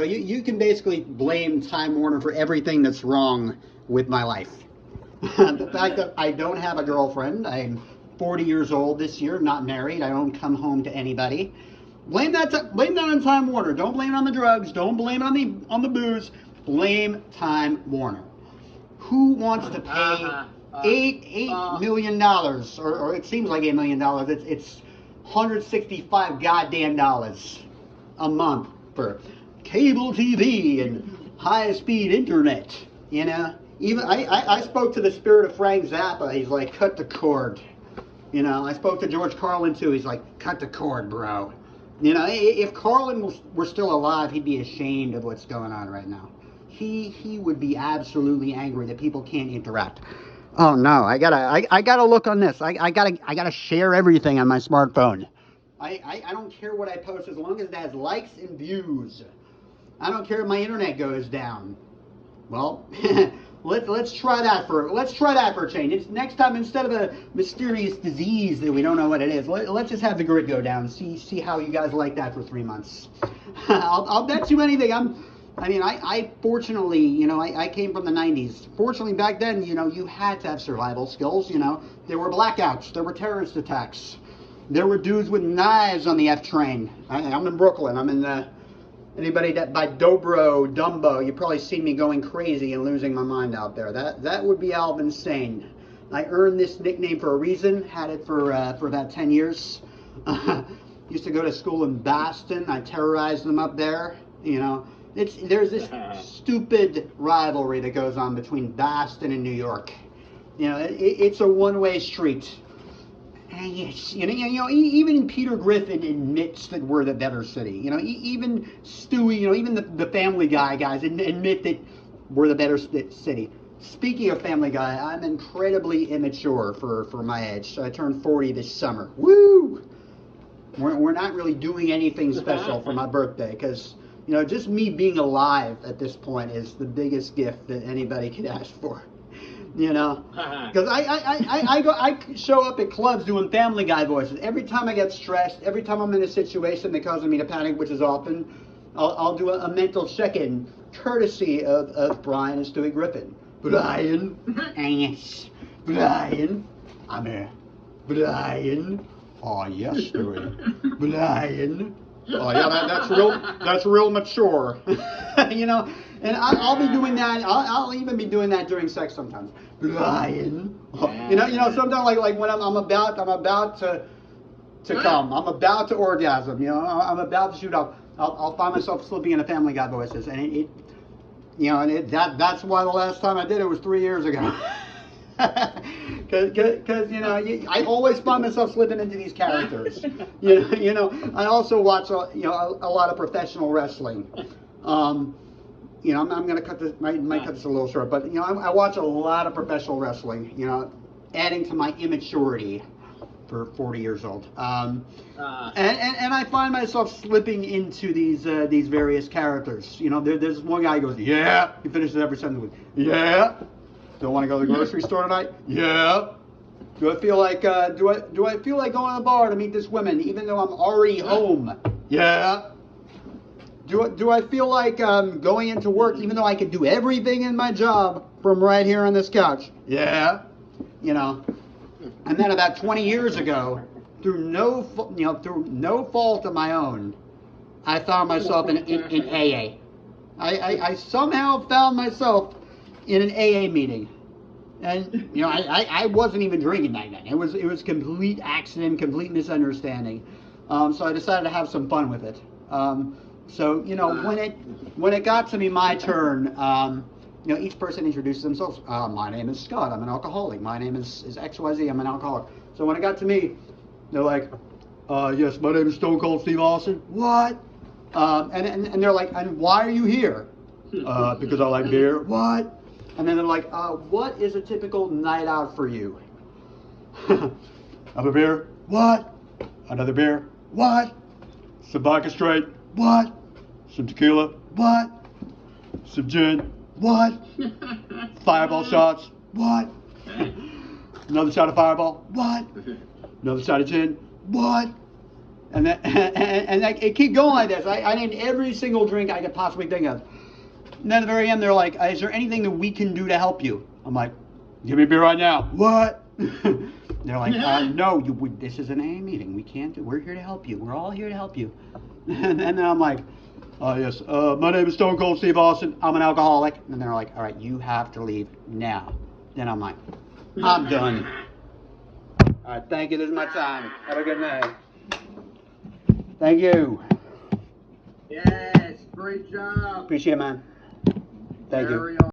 You can basically blame Time Warner for everything that's wrong with my life. The fact that I don't have a girlfriend, I'm 40 years old this year, not married, I don't come home to anybody. Blame that on Time Warner. Don't blame it on the drugs. Don't blame it on the booze. Blame Time Warner. Who wants to pay $8 million, or it seems like $8 million. It's $165 goddamn dollars a month for cable TV and high-speed internet. You know, even I spoke to the spirit of Frank Zappa. He's like, cut the cord. You know, I spoke to George Carlin too. He's like, cut the cord, bro. You know, if Carlin were still alive, he'd be ashamed of what's going on right now. He would be absolutely angry that people can't interact. Oh no, I gotta look on this. I gotta share everything on my smartphone. I don't care what I post as long as it has likes and views. I don't care if my internet goes down. Well, let's try that for a change. It's next time, instead of a mysterious disease that we don't know what it is, let's just have the grid go down. See how you guys like that for 3 months. I'll bet you anything. I fortunately, you know, I came from the 90s. Fortunately, back then, you know, you had to have survival skills. You know, there were blackouts, there were terrorist attacks, there were dudes with knives on the F train. I'm in Brooklyn. I'm in anybody that by Dobro, Dumbo, you've probably seen me going crazy and losing my mind out there. That would be Alvin Sane. I earned this nickname for a reason. Had it for about 10 years. Used to go to school in Boston. I terrorized them up there. You know, there's this stupid rivalry that goes on between Boston and New York. You know, it's a one-way street. And yes, you know, even Peter Griffin admits that we're the better city. You know, even Stewie, you know, even the Family Guy guys admit that we're the better city. Speaking of Family Guy, I'm incredibly immature for my age. So I turned 40 this summer. Woo! We're not really doing anything special for my birthday because, you know, just me being alive at this point is the biggest gift that anybody could ask for. You know, because I show up at clubs doing Family Guy voices. Every time I get stressed, every time I'm in a situation that causes me to panic, which is often, I'll do a mental check-in, courtesy of Brian and Stewie Griffin. Brian, yes, Brian, I'm here. Brian, oh yes, Stewie. Brian, oh yeah, that's real mature. You know. And I'll be doing that. I'll even be doing that during sex sometimes. Brian, you know, sometimes like when I'm about to come, I'm about to orgasm. You know, I'm about to shoot up. I'll find myself slipping into Family Guy voices, and that's why the last time I did it was 3 years ago. Because you know, I always find myself slipping into these characters. You know, I also watch a lot of professional wrestling. You know, I'm going to cut this, might cut this a little short, but, you know, I watch a lot of professional wrestling, you know, adding to my immaturity for 40 years old. And I find myself slipping into these various characters. You know, there's one guy who goes, yeah, he finishes every sentence with, yeah. Don't want to go to the grocery store tonight? Yeah. Do I feel like do I feel like going to the bar to meet this woman even though I'm already home? Yeah. Do I feel like going into work even though I could do everything in my job from right here on this couch? Yeah. You know. And then about 20 years ago, through no fault of my own, I found myself in AA. I somehow found myself in an AA meeting. And you know, I wasn't even drinking that night. It was complete accident, complete misunderstanding. So I decided to have some fun with it. So you know, when it got to be my turn, you know, each person introduces themselves. My name is Scott. I'm an alcoholic. My name is XYZ. I'm an alcoholic. So when it got to me, they're like, yes, my name is Stone Cold Steve Austin. What? And they're like, and why are you here? Because I like beer. What? And then they're like, what is a typical night out for you? Have a beer. What? Another beer. What? Some vodka straight. What? Some tequila. What? Some gin. What? Fireball shots. What? Another shot of Fireball. What? Another shot of gin. What? And then, and it keep going like this. I named every single drink I could possibly think of. And then at the very end, they're like, is there anything that we can do to help you? I'm like, give me a beer right now. What? They're like, no, this is an AA meeting. We can't do. We're here to help you. We're all here to help you. And then I'm like, yes, my name is Stone Cold Steve Austin. I'm an alcoholic. And they're like, all right, you have to leave now. Then I'm like, I'm done. All right, thank you. This is my time. Have a good night. Thank you. Yes, great job. Appreciate it, man. Thank you.